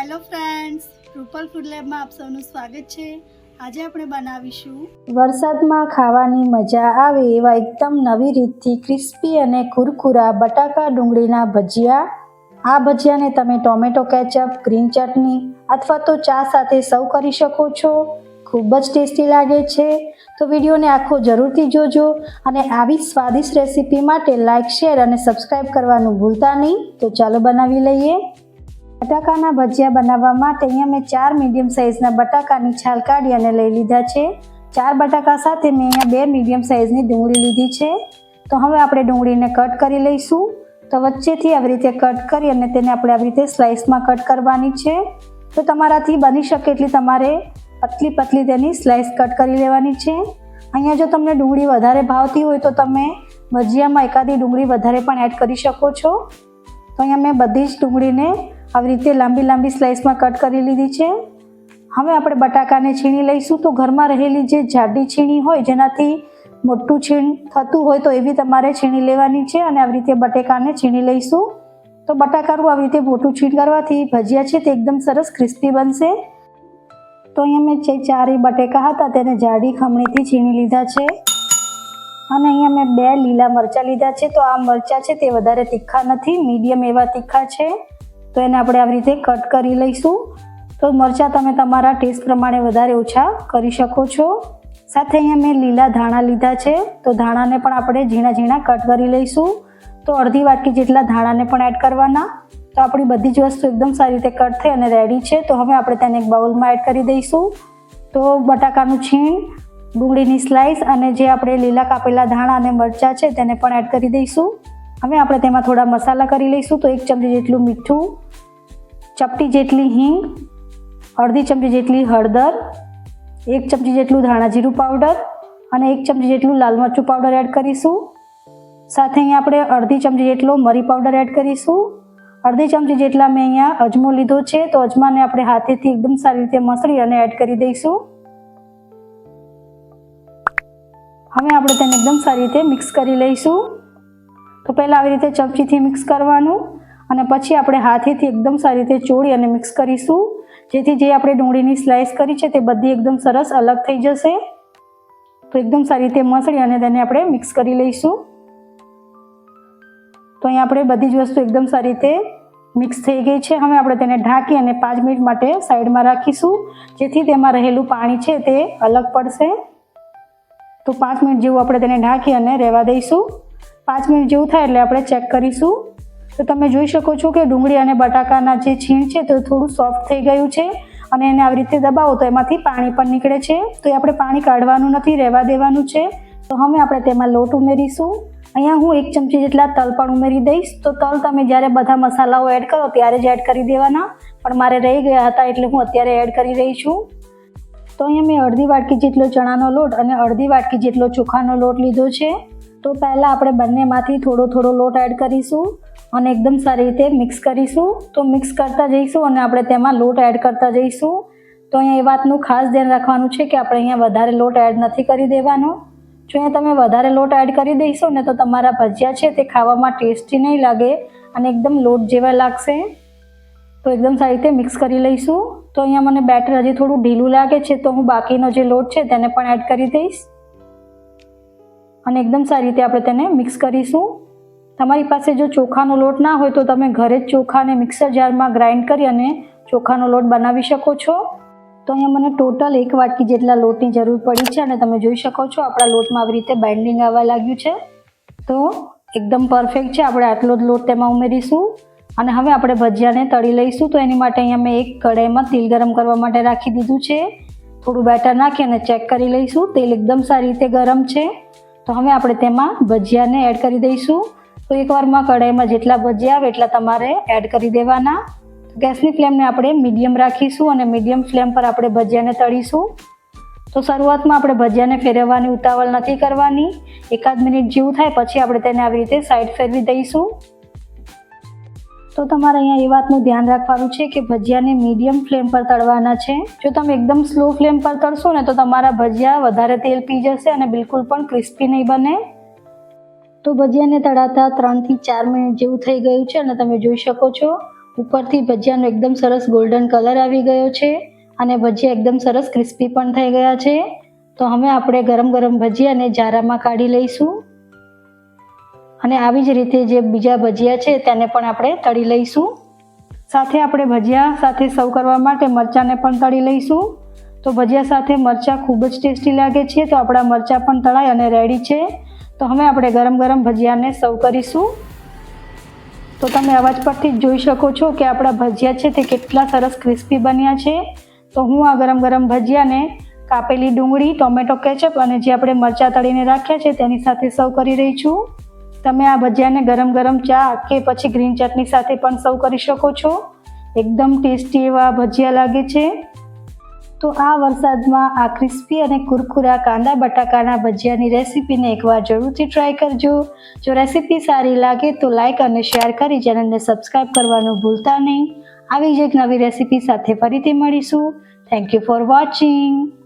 Hello friends, Rupal food લેબમાં આપ સૌનું સ્વાગત છે। આજે આપણે બનાવીશું વરસાદમાં ખાવાની મજા આવે એવા એકદમ નવી રીતથી ક્રિસ્પી અને કુરકુરા બટાકા ડુંગળીના ભજીયા। આ ભજીયાને તમે ટોમેટો કેચઅપ, ગ્રીન ચટણી અથવા તો ચા સાથે સર્વ કરી શકો છો। ખૂબ જ ટેસ્ટી લાગે છે। તો વિડીયોને આખો જરૂરથી જોજો અને આવી સ્વાદિષ્ટ રેસીપી માટે લાઇક, શેર અને સબસ્ક્રાઈબ કરવાનું ભૂલતા નહીં। તો ચાલો બનાવી લઈએ। બટાકાના ભજીયા બનાવવા માટે અહીંયા મેં 4 મીડિયમ સાઇઝના બટાકાની છાલ કાઢી અને લઈ લીધા છે। 4 બટાકા સાથે મેં અહીંયા 2 મીડિયમ સાઇઝની ડુંગળી લીધી છે। તો હવે આપણે ડુંગળીને કટ કરી લઈશું। તો વચ્ચેથી આવી રીતે કટ કરી અને તેને આપણે આવી રીતે સ્લાઇસમાં કટ કરવાની છે। તો તમારાથી બની શકે એટલી તમારે પતલી પતલી તેની સ્લાઇસ કટ કરી લેવાની છે। અહીંયા જો તમને ડુંગળી વધારે ભાવતી હોય તો તમે ભજીયામાં એકાદી ડુંગળી વધારે પણ એડ કરી શકો છો। તો અહીંયા મેં બધી જ ડુંગળીને આવી રીતે લાંબી લાંબી સ્લાઇસમાં કટ કરી લીધી છે। હવે આપણે બટાકાને છીણી લઈશું। તો ઘરમાં રહેલી જે જાડી છીણી હોય, જેનાથી મોટું છીણ થતું હોય, તો એવી તમારે છીણી લેવાની છે અને આવી રીતે બટાકાને છીણી લઈશું। તો બટાકાનું આવી રીતે મોટું છીણ કરવાથી ભજીયા છે તે એકદમ સરસ ક્રિસ્પી બનશે। તો અહીંયા મેં 4 બટાકા હતા તેને જાડી ખમણીથી છીણી લીધા છે અને અહીંયા મેં 2 લીલા મરચાં લીધા છે। તો આ મરચાં છે તે વધારે તીખા નથી, મીડિયમ એવા તીખા છે। તો એને આપણે આવી રીતે કટ કરી લઈશું। તો મરચાં તમે તમારા ટેસ્ટ પ્રમાણે વધારે ઓછા કરી શકો છો। સાથે અહીંયા મેં લીલા ધાણા લીધા છે। તો ધાણાને પણ આપણે ઝીણા ઝીણા કટ કરી લઈશું। તો અડધી વાટકી જેટલા ધાણાને પણ એડ કરવાના। તો આપણી બધી જ વસ્તુ એકદમ સારી રીતે કટ થઈ અને રેડી છે। તો હવે આપણે તેને એક બાઉલમાં એડ કરી દઈશું। તો બટાકાનું છીણ, ડુંગળીની સ્લાઇસ અને જે આપણે લીલા કાપેલા ધાણા અને મરચાં છે તેને પણ એડ કરી દઈશું। હવે આપણે તેમાં થોડા મસાલા કરી લઈશું। તો 1 ચમચી જેટલું મીઠું, ચપટી જેટલી હિંગ, અડધી ચમચી જેટલી હળદર, 1 ચમચી જેટલું ધાણા જીરું પાવડર અને 1 ચમચી જેટલું લાલ મરચું પાવડર એડ કરીશું। સાથે અહીંયા આપણે અડધી ચમચી જેટલો મરી પાવડર એડ કરીશું। અડધી ચમચી જેટલા મેં અહીંયા અજમો લીધો છે। તો અજમાને આપણે હાથેથી એકદમ સારી રીતે મસળી અને એડ કરી દઈશું। હવે આપણે તેને એકદમ સારી રીતે મિક્સ કરી લઈશું। તો પહેલાં આવી રીતે ચમચીથી મિક્સ કરવાનું અને પછી આપણે હાથેથી એકદમ સારી રીતે ચોળી અને મિક્સ કરીશું, જેથી જે આપણે ડુંગળીની સ્લાઇસ કરી છે તે બધી એકદમ સરસ અલગ થઈ જશે। તો એકદમ સારી રીતે મસળી અને તેને આપણે મિક્સ કરી લઈશું। તો અહીંયા આપણે બધી જ વસ્તુ એકદમ સારી રીતે મિક્સ થઈ ગઈ છે। હવે આપણે તેને ઢાંકી અને 5 મિનિટ માટે સાઈડમાં રાખીશું, જેથી તેમાં રહેલું પાણી છે તે અલગ પડશે। તો 5 મિનિટ જેવું આપણે તેને ઢાંકી અને રહેવા દઈશું। 5 મિનિટ જેવું થાય એટલે આપણે ચેક કરીશું। તો તમે જોઈ શકો છો કે ડુંગળી અને બટાકાના જે છીણ છે તે થોડું સોફ્ટ થઈ ગયું છે અને એને આવી રીતે દબાવો તો એમાંથી પાણી પણ નીકળે છે। તો એ આપણે પાણી કાઢવાનું નથી, રહેવા દેવાનું છે। તો હવે આપણે તેમાં લોટ ઉમેરીશું। અહીંયા હું 1 ચમચી જેટલા તલ પણ ઉમેરી દઈશ। તો તલ તમે જ્યારે બધા મસાલાઓ એડ કરો ત્યારે જ એડ કરી દેવાના, પણ મારે રહી ગયા હતા એટલે હું અત્યારે એડ કરી રહી છું। તો અહીંયા મેં અડધી વાટકી જેટલો ચણાનો લોટ અને અડધી વાટકી જેટલો ચોખાનો લોટ લીધો છે। તો પહેલાં આપણે બંનેમાંથી થોડો થોડો લોટ એડ કરીશું અને એકદમ સારી રીતે મિક્સ કરીશું। તો મિક્સ કરતા જઈશું અને આપણે તેમાં લોટ એડ કરતા જઈશું। તો અહીંયા એ વાતનું ખાસ ધ્યાન રાખવાનું છે કે આપણે અહીંયા વધારે લોટ એડ નથી કરી દેવાનો। જો અહીંયા તમે વધારે લોટ એડ કરી દઈશો ને તો તમારા ભજીયા છે તે ખાવામાં ટેસ્ટી નહીં લાગે અને એકદમ લોટ જેવા લાગશે। તો એકદમ સારી રીતે મિક્સ કરી લઈશું। તો અહીંયા મને બેટર હજી થોડું ઢીલું લાગે છે, તો હું બાકીનો જે લોટ છે તેને પણ એડ કરી દઈશ અને એકદમ સારી રીતે આપણે તેને મિક્સ કરીશું। તમારી પાસે જો ચોખાનો લોટ ના હોય તો તમે ઘરે જ ચોખાને મિક્સર જારમાં ગ્રાઇન્ડ કરી અને ચોખાનો લોટ બનાવી શકો છો। તો અહીંયા મને ટોટલ 1 વાટકી જેટલા લોટની જરૂર પડી છે અને તમે જોઈ શકો છો આપણા લોટમાં આવી રીતે બાઇન્ડિંગ આવવા લાગ્યું છે। તો એકદમ પરફેક્ટ છે। આપણે આટલો જ લોટ તેમાં ઉમેરીશું અને હવે આપણે ભજીયાને તળી લઈશું। તો એની માટે અહીંયા મેં એક કઢાઈમાં તેલ ગરમ કરવા માટે રાખી દીધું છે। થોડું બેટર નાખી અને ચેક કરી લઈશું। તેલ એકદમ સારી રીતે ગરમ છે। તો હવે આપણે તેમાં ભજીયાને એડ કરી દઈશું। તો એકવારમાં કઢાઈમાં જેટલા ભજીયા આવે એટલા તમારે એડ કરી દેવાના। ગેસની ફ્લેમને આપણે મીડિયમ રાખીશું અને મીડિયમ ફ્લેમ પર આપણે ભજીયાને તળીશું। તો શરૂઆતમાં આપણે ભજીયાને ફેરવવાની ઉતાવળ નથી કરવાની। 1 મિનિટ જેવું થાય પછી આપણે તેને આવી રીતે સાઈડ ફેરવી દઈશું। તો તમારે અહીંયા એ વાતનું ધ્યાન રાખવાનું છે કે ભજીયાને મીડિયમ ફ્લેમ પર તળવાના છે। જો તમે એકદમ સ્લો ફ્લેમ પર તળશો ને તો તમારા ભજીયા વધારે તેલ પી જશે અને બિલકુલ પણ ક્રિસ્પી નહીં બને। તો ભજીયાને તળાતા 3 થી 4 મિનિટ જેવું થઈ ગયું છે અને તમે જોઈ શકો છો ઉપરથી ભજીયાનો એકદમ સરસ ગોલ્ડન કલર આવી ગયો છે અને ભજીયા એકદમ સરસ ક્રિસ્પી પણ થઈ ગયા છે. તો હવે આપણે ગરમ ગરમ ભજીયાને જારામાં કાઢી લઈશું અને આવી જ રીતે જે બીજા ભજીયા છે તેને પણ આપણે તળી લઈશું. સાથે આપણે ભજીયા સાથે સર્વ કરવા માટે મરચાંને પણ તળી લઈશું. તો ભજીયા સાથે મરચાં ખૂબ જ ટેસ્ટી લાગે છે. તો આપણા મરચાં પણ તળાઈ અને રેડી છે. તો હવે આપણે ગરમ ગરમ ભજીયાને સર્વ કરીશું. તો તમે અવાજ પરથી જ જોઈ શકો છો કે આપણા ભજીયા છે તે કેટલા સરસ ક્રિસ્પી બન્યા છે. તો હું આ ગરમ ગરમ ભજીયાને કાપેલી ડુંગળી, ટોમેટો કેચઅપ અને જે આપણે મરચાં તળીને રાખ્યા છે તેની સાથે સર્વ કરી રહી છું. તમે આ ભજીયાને ગરમ ગરમ ચા કે પછી ગ્રીન ચટણી સાથે પણ સર્વ કરી શકો છો. એકદમ ટેસ્ટી એવા ભજીયા લાગે છે. તો આ વરસાદમાં આ ક્રિસ્પી અને કુરકુરા કાંદા બટાકાના ભજીયાની રેસીપીને એકવાર જરૂરથી ટ્રાય કરજો. જો રેસીપી સારી લાગે તો લાઈક અને શેર કરી ચેનલને સબસ્ક્રાઈબ કરવાનું ભૂલતા નહીં. આવી જ એક નવી રેસીપી સાથે ફરીથી મળીશું. Thank you for watching.